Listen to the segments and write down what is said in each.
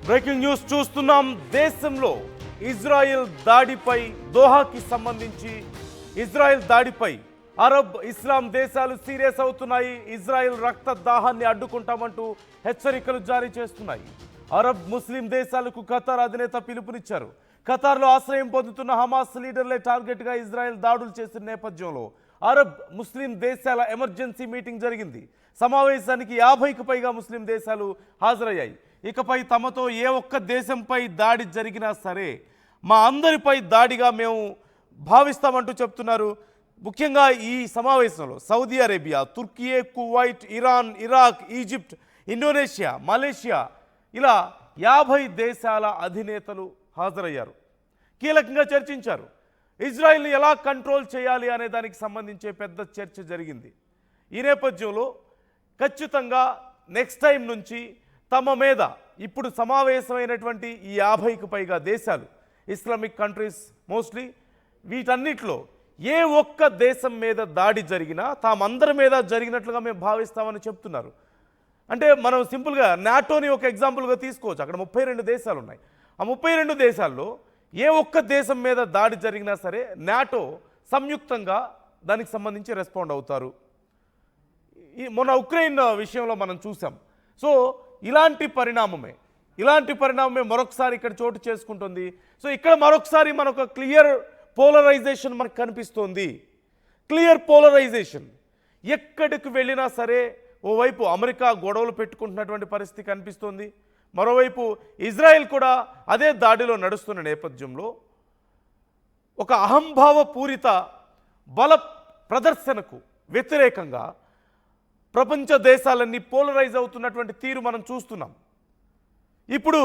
Breaking news చూస్తున్నాం. దేశంలో Israel దాడిపై దోహాకి సంబంధించి ఇజ్రాయెల్ దాడిపై అరబ్ ఇస్లాం దేశాలు సీరియస్ అవుతున్నాయి. ఇజ్రాయెల్ రక్త దాహాన్ని అడ్డుకుంటామంటూ హెచ్చరికలు జారీ చేస్తున్నాయి. అరబ్ ముస్లిం దేశాలకు ఖతార్ అధినేత పిలుపునిచ్చారు. ఖతార్లో ఆశ్రయం పొందుతున్న హమాస్ లీడర్లే టార్గెట్గా ఇజ్రాయెల్ దాడులు చేసిన నేపథ్యంలో అరబ్ ముస్లిం దేశాల ఎమర్జెన్సీ మీటింగ్ జరిగింది. సమావేశానికి 50కి పైగా ముస్లిం దేశాలు హాజరయ్యాయి. ఇకపై తమతో ఏ ఒక్క దేశంపై దాడి జరిగినా సరే మా అందరిపై దాడిగా మేము భావిస్తామంటూ చెప్తున్నారు. ముఖ్యంగా ఈ సమావేశంలో Saudi Arabia, Türkiye, Kuwait, Iran, Iraq, Egypt, Indonesia, Malaysia ఇలా 50 దేశాల అధినేతలు హాజరయ్యారు. కీలకంగా చర్చించారు. ఇజ్రాయెల్ని ఎలా కంట్రోల్ చేయాలి అనే దానికి సంబంధించే పెద్ద చర్చ జరిగింది. ఈ నేపథ్యంలో ఖచ్చితంగా నెక్స్ట్ టైం నుంచి తమ మీద ఇప్పుడు సమావేశమైనటువంటి ఈ 50కి పైగా దేశాలు, ఇస్లామిక్ కంట్రీస్ మోస్ట్లీ, వీటన్నిటిలో ఏ ఒక్క దేశం మీద దాడి జరిగినా తామందరి మీద జరిగినట్లుగా మేము భావిస్తామని చెప్తున్నారు. అంటే మనం సింపుల్గా నాటోని ఒక ఎగ్జాంపుల్గా తీసుకోవచ్చు. అక్కడ 32 దేశాలు ఉన్నాయి. ఆ 32 దేశాల్లో ఏ ఒక్క దేశం మీద దాడి జరిగినా సరే నాటో సంయుక్తంగా దానికి సంబంధించి రెస్పాండ్ అవుతారు. మొన్న ఉక్రెయిన్ విషయంలో మనం చూసాం. సో ఇలాంటి పరిణామమే మరొకసారి ఇక్కడ చోటు చేసుకుంటుంది. సో ఇక్కడ మరొకసారి మనకు క్లియర్ పోలరైజేషన్ మనకు కనిపిస్తోంది. క్లియర్ పోలరైజేషన్ ఎక్కడికి వెళ్ళినా సరే ఓవైపు అమెరికా గొడవలు పెట్టుకుంటున్నటువంటి పరిస్థితి కనిపిస్తోంది. మరోవైపు ఇజ్రాయెల్ కూడా అదే దాడిలో నడుస్తున్న నేపథ్యంలో ఒక అహంభావ పూరిత బల ప్రదర్శనకు వ్యతిరేకంగా ప్రపంచ దేశాలన్నీ పోలరైజ్ అవుతున్నటువంటి తీరు మనం చూస్తున్నాం. ఇప్పుడు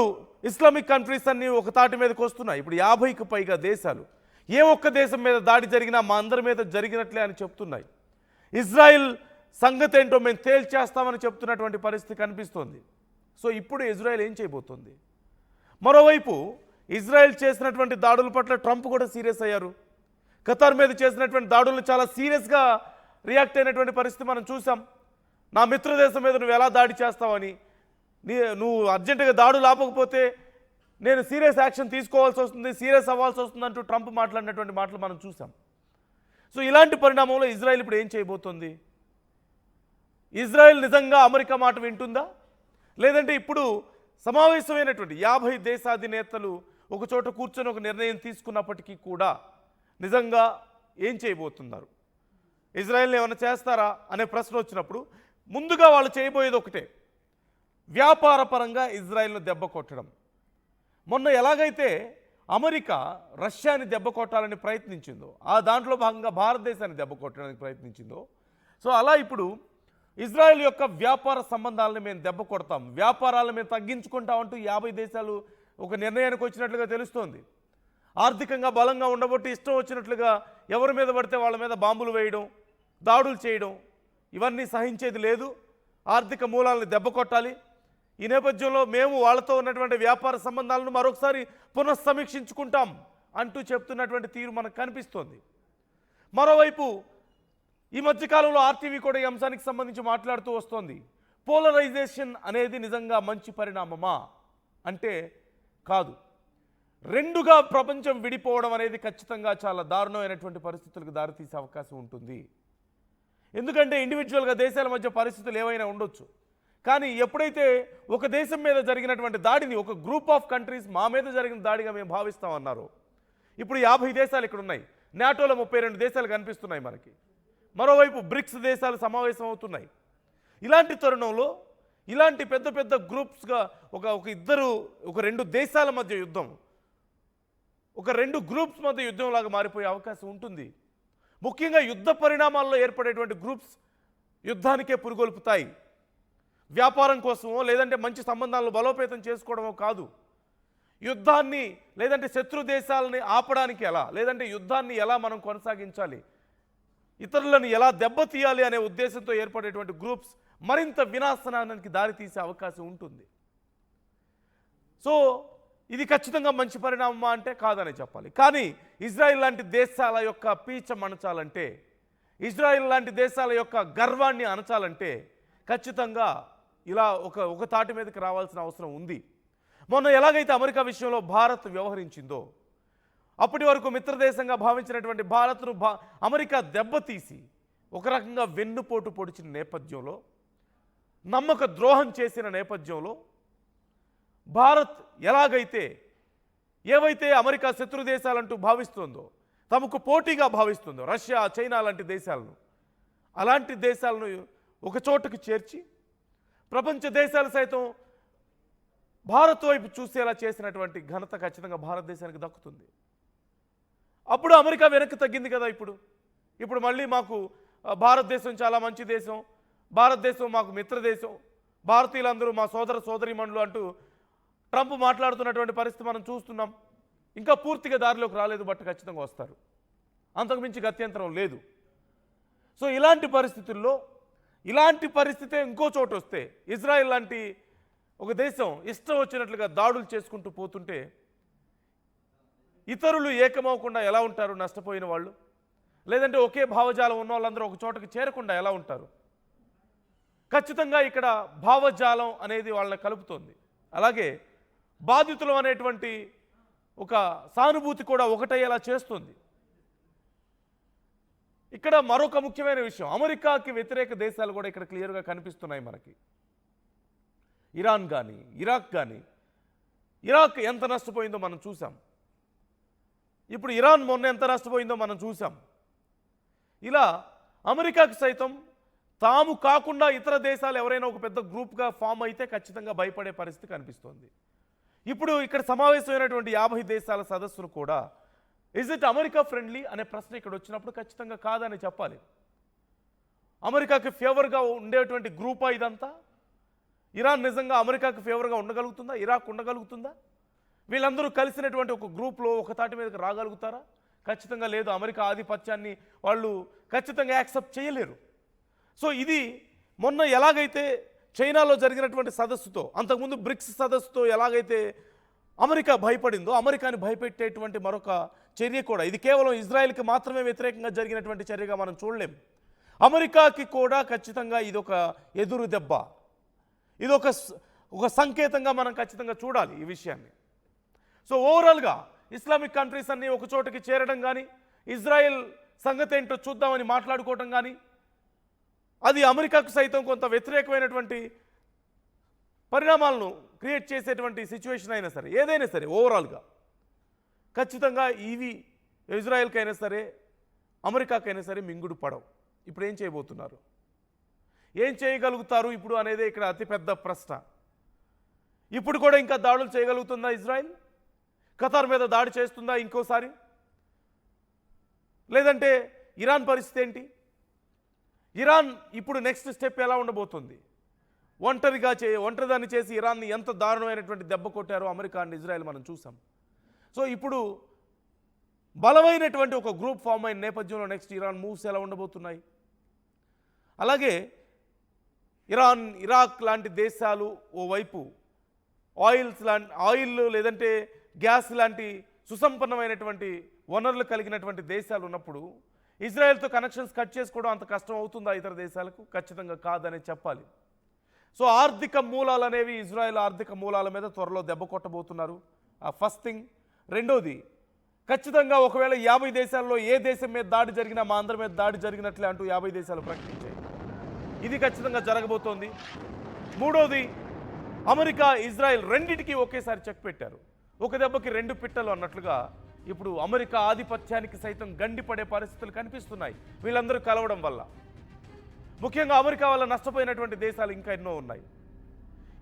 ఇస్లామిక్ కంట్రీస్ అన్నీ ఒక తాటి మీదకి వస్తున్నాయి. ఇప్పుడు 50కి పైగా దేశాలు ఏ ఒక్క దేశం మీద దాడి జరిగినా మా అందరి మీద జరిగినట్లే అని చెప్తున్నాయి. ఇజ్రాయెల్ సంగతి ఏంటో మేము తేల్చేస్తామని చెప్తున్నటువంటి పరిస్థితి కనిపిస్తోంది. సో ఇప్పుడు ఇజ్రాయెల్ ఏం చేయబోతోంది? మరోవైపు ఇజ్రాయెల్ చేసినటువంటి దాడుల పట్ల ట్రంప్ కూడా సీరియస్ అయ్యారు. ఖతార్ మీద చేసినటువంటి దాడులను చాలా సీరియస్గా రియాక్ట్ అయినటువంటి పరిస్థితి మనం చూసాం. నా మిత్రదేశం మీద నువ్వు ఎలా దాడి చేస్తావని, నువ్వు అర్జెంటుగా దాడులు ఆపకపోతే నేను సీరియస్ యాక్షన్ తీసుకోవాల్సి వస్తుంది, సీరియస్ అవ్వాల్సి వస్తుంది అంటూ ట్రంప్ మాట్లాడినటువంటి మాటలు మనం చూసాం. సో ఇలాంటి పరిణామంలో ఇజ్రాయెల్ ఇప్పుడు ఏం చేయబోతోంది? ఇజ్రాయెల్ నిజంగా అమెరికా మాట వింటుందా? లేదంటే ఇప్పుడు సమావేశమైనటువంటి 50 దేశాధినేతలు ఒక చోట కూర్చొని ఒక నిర్ణయం తీసుకున్నప్పటికీ కూడా నిజంగా ఏం చేయబోతున్నారు? ఇజ్రాయెల్ని ఏమైనా చేస్తారా అనే ప్రశ్న వచ్చినప్పుడు ముందుగా వాళ్ళు చేయబోయేది ఒకటే, వ్యాపార పరంగా ఇజ్రాయెల్ను దెబ్బ కొట్టడం. మొన్న ఎలాగైతే అమెరికా రష్యాని దెబ్బ కొట్టాలని ప్రయత్నించిందో, ఆ దాంట్లో భాగంగా భారతదేశాన్ని దెబ్బ కొట్టడానికి ప్రయత్నించిందో, సో అలా ఇప్పుడు ఇజ్రాయెల్ యొక్క వ్యాపార సంబంధాలను మేము దెబ్బ కొడతాం, వ్యాపారాలను మేము తగ్గించుకుంటామంటూ 50 దేశాలు ఒక నిర్ణయానికి వచ్చినట్లుగా తెలుస్తోంది. ఆర్థికంగా బలంగా ఉండబట్టి ఇష్టం వచ్చినట్లుగా ఎవరి మీద పడితే వాళ్ళ మీద బాంబులు వేయడం, దాడులు చేయడం ఇవన్నీ సహించేది లేదు. ఆర్థిక మూలాలను దెబ్బ కొట్టాలి. ఈ నేపథ్యంలో మేము వాళ్ళతో ఉన్నటువంటి వ్యాపార సంబంధాలను మరొకసారి పునఃసమీక్షించుకుంటాం అంటూ చెప్తున్నటువంటి తీరు మనకు కనిపిస్తోంది. మరోవైపు ఈ మధ్యకాలంలో ఆర్టీవీ కూడా ఈ అంశానికి సంబంధించి మాట్లాడుతూ వస్తోంది. పోలరైజేషన్ అనేది నిజంగా మంచి పరిణామమా అంటే కాదు. రెండుగా ప్రపంచం విడిపోవడం అనేది ఖచ్చితంగా చాలా దారుణమైనటువంటి పరిస్థితులకు దారితీసే అవకాశం ఉంటుంది. ఎందుకంటే ఇండివిజువల్గా దేశాల మధ్య పరిస్థితులు ఏవైనా ఉండొచ్చు, కానీ ఎప్పుడైతే ఒక దేశం మీద జరిగినటువంటి దాడిని ఒక గ్రూప్ ఆఫ్ కంట్రీస్ మా మీద జరిగిన దాడిగా మేము భావిస్తామన్నారో, ఇప్పుడు 50 దేశాలు ఇక్కడ ఉన్నాయి. నాటోలో 32 దేశాలు కనిపిస్తున్నాయి మనకి. మరోవైపు బ్రిక్స్ దేశాలు సమావేశం అవుతున్నాయి. ఇలాంటి తరుణంలో ఇలాంటి పెద్ద పెద్ద గ్రూప్స్గా ఒక 2 దేశాల మధ్య యుద్ధం, ఒక 2 గ్రూప్స్ మధ్య యుద్ధంలాగా మారిపోయే అవకాశం ఉంటుంది. ముఖ్యంగా యుద్ధ పరిణామాల్లో ఏర్పడేటువంటి గ్రూప్స్ యుద్ధానికే పురుగొల్పుతాయి. వ్యాపారం కోసమో లేదంటే మంచి సంబంధాలను బలోపేతం చేసుకోవడమో కాదు. యుద్ధాన్ని లేదంటే శత్రు దేశాలని ఆపడానికి ఎలా, లేదంటే యుద్ధాన్ని ఎలా మనం కొనసాగించాలి, ఇతరులను ఎలా దెబ్బతీయాలి అనే ఉద్దేశంతో ఏర్పడేటువంటి గ్రూప్స్ మరింత వినాశనానికి దారితీసే అవకాశం ఉంటుంది. సో ఇది ఖచ్చితంగా మంచి పరిణామమా అంటే కాదని చెప్పాలి. కానీ ఇజ్రాయెల్ లాంటి దేశాల యొక్క పీచ మణచాలంటే, ఇజ్రాయెల్ లాంటి దేశాల యొక్క గర్వాన్ని అణచాలంటే ఖచ్చితంగా ఇలా ఒక తాటి మీదకి రావాల్సిన అవసరం ఉంది. మొన్న ఎలాగైతే అమెరికా విషయంలో భారత్ వ్యవహరించిందో, అప్పటి వరకు మిత్రదేశంగా భావించినటువంటి భారత్ను అమెరికా దెబ్బతీసి ఒక రకంగా వెన్నుపోటు పొడిచిన నేపథ్యంలో, నమ్మక ద్రోహం చేసిన నేపథ్యంలో భారత్ ఎలాగైతే ఏవైతే అమెరికా శత్రు దేశాలంటూ భావిస్తుందో, తమకు పోటీగా భావిస్తుందో రష్యా, చైనా లాంటి దేశాలను, అలాంటి దేశాలను ఒక చోటుకు చేర్చి ప్రపంచ దేశాలు సైతం భారత్ వైపు చూసేలా చేసినటువంటి ఘనత ఖచ్చితంగా భారతదేశానికి దక్కుతుంది. అప్పుడు అమెరికా వెనక్కి తగ్గింది కదా. ఇప్పుడు మళ్ళీ మాకు భారతదేశం చాలా మంచి దేశం, భారతదేశం మాకు మిత్రదేశం, భారతీయులందరూ మా సోదర సోదరీమణులు అంటూ ట్రంప్ మాట్లాడుతున్నటువంటి పరిస్థితి మనం చూస్తున్నాం. ఇంకా పూర్తిగా దారిలోకి రాలేదు, బట్ ఖచ్చితంగా వస్తారు. అంతకుమించి గత్యంతరం లేదు. సో ఇలాంటి పరిస్థితుల్లో, ఇలాంటి పరిస్థితే ఇంకో చోటు వస్తే, ఇజ్రాయెల్ లాంటి ఒక దేశం ఇష్టం వచ్చినట్లుగా దాడులు చేసుకుంటూ పోతుంటే ఇతరులు ఏకమవకుండా ఎలా ఉంటారు? నష్టపోయిన వాళ్ళు, లేదంటే ఒకే భావజాలం ఉన్న వాళ్ళందరూ ఒక చోటకి చేరకుండా ఎలా ఉంటారు? ఖచ్చితంగా ఇక్కడ భావజాలం అనేది వాళ్ళని కలుపుతోంది. అలాగే బాధితులు అనేటువంటి ఒక సానుభూతి కూడా ఒకటయ్యేలా చేస్తుంది. ఇక్కడ మరొక ముఖ్యమైన విషయం, అమెరికాకి వ్యతిరేక దేశాలు కూడా ఇక్కడ క్లియర్గా కనిపిస్తున్నాయి మనకి. ఇరాన్ కానీ, ఇరాక్ కానీ, ఇరాక్ ఎంత నష్టపోయిందో మనం చూసాం. ఇప్పుడు ఇరాన్ మొన్న ఎంత నష్టపోయిందో మనం చూసాం. ఇలా అమెరికాకి సైతం తాము కాకుండా ఇతర దేశాలు ఎవరైనా ఒక పెద్ద గ్రూప్గా ఫామ్ అయితే ఖచ్చితంగా భయపడే పరిస్థితి కనిపిస్తోంది. ఇప్పుడు ఇక్కడ సమావేశమైనటువంటి 50 దేశాల సదస్సును కూడా ఇజ్ ఇట్ అమెరికా ఫ్రెండ్లీ అనే ప్రశ్న ఇక్కడ వచ్చినప్పుడు ఖచ్చితంగా కాదని చెప్పాలి. అమెరికాకి ఫేవర్గా ఉండేటువంటి గ్రూపా ఇదంతా? ఇరాన్ నిజంగా అమెరికాకి ఫేవర్గా ఉండగలుగుతుందా? ఇరాక్ ఉండగలుగుతుందా? వీళ్ళందరూ కలిసినటువంటి ఒక గ్రూప్లో ఒక తాటి మీదకి రాగలుగుతారా? ఖచ్చితంగా లేదు. అమెరికా ఆధిపత్యాన్ని వాళ్ళు ఖచ్చితంగా యాక్సెప్ట్ చేయలేరు. సో ఇది మొన్న ఎలాగైతే చైనాలో జరిగినటువంటి సదస్సుతో, అంతకుముందు బ్రిక్స్ సదస్సుతో ఎలాగైతే అమెరికా భయపడిందో, అమెరికాని భయపెట్టేటువంటి మరొక చర్య కూడా, ఇది కేవలం ఇజ్రాయెల్కి మాత్రమే వ్యతిరేకంగా జరిగినటువంటి చర్యగా మనం చూడలేం. అమెరికాకి కూడా ఖచ్చితంగా ఇదొక ఎదురు దెబ్బ, ఇదొక సంకేతంగా మనం ఖచ్చితంగా చూడాలి ఈ విషయాన్ని. సో ఓవరాల్గా ఇస్లామిక్ కంట్రీస్ అన్నీ ఒక చోటకి చేరడం కానీ, ఇజ్రాయెల్ సంగతి ఏంటో చూద్దామని మాట్లాడుకోవటం కానీ, అది అమెరికాకు సైతం కొంత వ్యతిరేకమైనటువంటి పరిణామాలను క్రియేట్ చేసేటువంటి సిచ్యువేషన్ అయినా సరే, ఏదైనా సరే ఓవరాల్గా ఖచ్చితంగా ఇవి ఇజ్రాయెల్కైనా సరే అమెరికాకైనా సరే మింగుడు పడవు. ఇప్పుడు ఏం చేయబోతున్నారు, ఏం చేయగలుగుతారు ఇప్పుడు అనేదే ఇక్కడ అతిపెద్ద ప్రశ్న. ఇప్పుడు కూడా ఇంకా దాడులు చేయగలుగుతుందా ఇజ్రాయెల్? ఖతార్ మీద దాడి చేస్తుందా ఇంకోసారి? లేదంటే ఇరాన్ పరిస్థితి ఏంటి? ఇరాన్ ఇప్పుడు నెక్స్ట్ స్టెప్ ఎలా ఉండబోతుంది? ఒంటరిదాన్ని చేసి ఇరాన్ని ఎంత దారుణమైనటువంటి దెబ్బ కొట్టారో అమెరికా అండ్ ఇజ్రాయెల్ మనం చూసాం. సో ఇప్పుడు బలమైనటువంటి ఒక గ్రూప్ ఫామ్ అయిన నేపథ్యంలో నెక్స్ట్ ఇరాన్ మూవ్స్ ఎలా ఉండబోతున్నాయి? అలాగే ఇరాన్, ఇరాక్ లాంటి దేశాలు ఓవైపు ఆయిల్ లేదంటే గ్యాస్ లాంటి సుసంపన్నమైనటువంటి వనరులు కలిగినటువంటి దేశాలు ఉన్నప్పుడు ఇజ్రాయెల్తో కనెక్షన్స్ కట్ చేసుకోవడం అంత కష్టం అవుతుందా ఇతర దేశాలకు? ఖచ్చితంగా కాదనే చెప్పాలి. సో ఆర్థిక మూలాలు అనేవి ఇజ్రాయెల్ ఆర్థిక మూలాల మీద త్వరలో దెబ్బ కొట్టబోతున్నారు. First thing. రెండోది, ఖచ్చితంగా ఒకవేళ 50 దేశాల్లో ఏ దేశం మీద దాడి జరిగినా మా అందరి మీద దాడి జరిగినట్లే అంటూ 50 దేశాలు ప్రకటించాయి. ఇది ఖచ్చితంగా జరగబోతోంది. మూడోది, అమెరికా, ఇజ్రాయెల్ రెండింటికి ఒకేసారి చెక్ పెట్టారు. ఒక దెబ్బకి 2 పిట్టలు అన్నట్లుగా ఇప్పుడు అమెరికా ఆధిపత్యానికి సైతం గండిపడే పరిస్థితులు కనిపిస్తున్నాయి వీళ్ళందరూ కలవడం వల్ల. ముఖ్యంగా అమెరికా వల్ల నష్టపోయినటువంటి దేశాలు ఇంకా ఎన్నో ఉన్నాయి.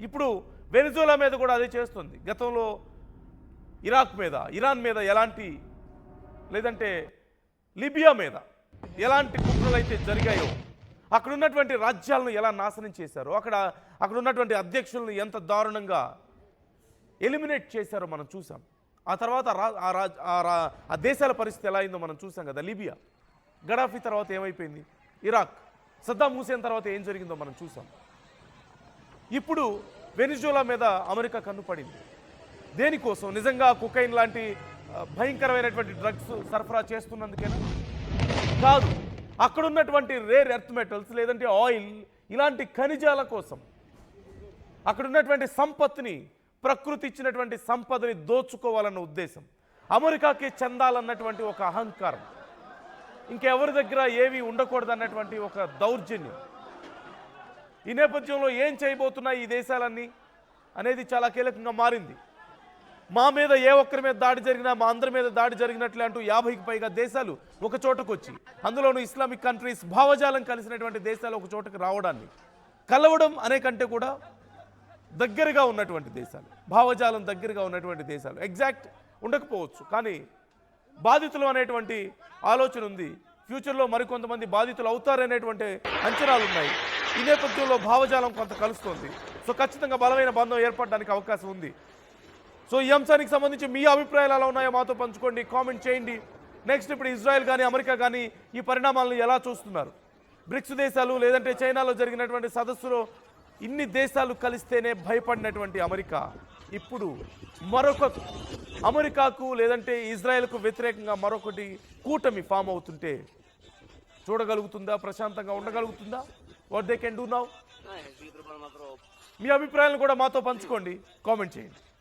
ఇప్పుడు వెనిజులా మీద కూడా అదే చేస్తుంది. గతంలో ఇరాక్ మీద, ఇరాన్ మీద ఎలాంటి, లేదంటే లిబియా మీద ఎలాంటి కుట్రలు అయితే జరిగాయో, అక్కడ ఉన్నటువంటి రాజ్యాలను ఎలా నాశనం చేశారో, అక్కడ ఉన్నటువంటి అధ్యక్షులను ఎంత దారుణంగా ఎలిమినేట్ చేశారో మనం చూసాం. ఆ తర్వాత ఆ దేశాల పరిస్థితి ఎలా అయిందో మనం చూసాం కదా. లిబియా, గడాఫీ తర్వాత ఏమైపోయింది, ఇరాక్, సద్దాం హుసేన్ తర్వాత ఏం జరిగిందో మనం చూసాం. ఇప్పుడు వెనిజులా మీద అమెరికా కన్ను పడింది. దేనికోసం? నిజంగా కొకైన్ లాంటి భయంకరమైనటువంటి డ్రగ్స్ సరఫరా చేస్తున్నందుకేనా? కాదు, అక్కడ ఉన్నటువంటి రేర్ ఎర్త్ మెటల్స్ లేదంటే ఆయిల్, ఇలాంటి ఖనిజాల కోసం, అక్కడ ఉన్నటువంటి సంపత్తిని ప్రకృతి ఇచ్చినటువంటి సంపదని దోచుకోవాలన్న ఉద్దేశం, అమెరికాకి చెందాలన్నటువంటి ఒక అహంకారం, ఇంకెవరి దగ్గర ఏవి ఉండకూడదన్నటువంటి ఒక దౌర్జన్యం. ఈ నేపథ్యంలో ఏం చేయబోతున్నాయి ఈ దేశాలన్నీ అనేది చాలా కీలకంగా మారింది. మా మీద ఏ ఒక్కరి మీద దాడి జరిగినా మా అందరి మీద దాడి జరిగినట్లే అంటూ 50కి పైగా దేశాలు ఒక చోటకు వచ్చి, అందులోనూ ఇస్లామిక్ కంట్రీస్, భావజాలం కలిసినటువంటి దేశాలు ఒక చోటకు రావడాన్ని, కలవడం అనే కంటే కూడా దగ్గరగా ఉన్నటువంటి దేశాలు, భావజాలం దగ్గరగా ఉన్నటువంటి దేశాలు, ఎగ్జాక్ట్ ఉండకపోవచ్చు కానీ బాధితులు అనేటువంటి ఆలోచన ఉంది. ఫ్యూచర్లో మరికొంతమంది బాధితులు అవుతారనేటువంటి అంచనాలు ఉన్నాయి. ఈ నేపథ్యంలో భావజాలం కొంత కలుస్తోంది. సో ఖచ్చితంగా బలమైన బంధం ఏర్పడడానికి అవకాశం ఉంది. సో ఈ అంశానికి సంబంధించి మీ అభిప్రాయాలు ఎలా ఉన్నాయో మాతో పంచుకోండి, కామెంట్ చేయండి. నెక్స్ట్ ఇప్పుడు ఇజ్రాయెల్ కానీ అమెరికా కానీ ఈ పరిణామాలను ఎలా చూస్తున్నారు? బ్రిక్స్ దేశాలు లేదంటే చైనాలో జరిగినటువంటి సదస్సులో ఇన్ని దేశాలు కలిస్తేనే భయపడినటువంటి అమెరికా ఇప్పుడు మరొక అమెరికాకు లేదంటే ఇజ్రాయెల్కు వ్యతిరేకంగా మరొకటి కూటమి ఫామ్ అవుతుంటే చూడగలుగుతుందా? ప్రశాంతంగా ఉండగలుగుతుందా? What they can do now? మీ అభిప్రాయాలను కూడా మాతో పంచుకోండి, కామెంట్ చేయండి.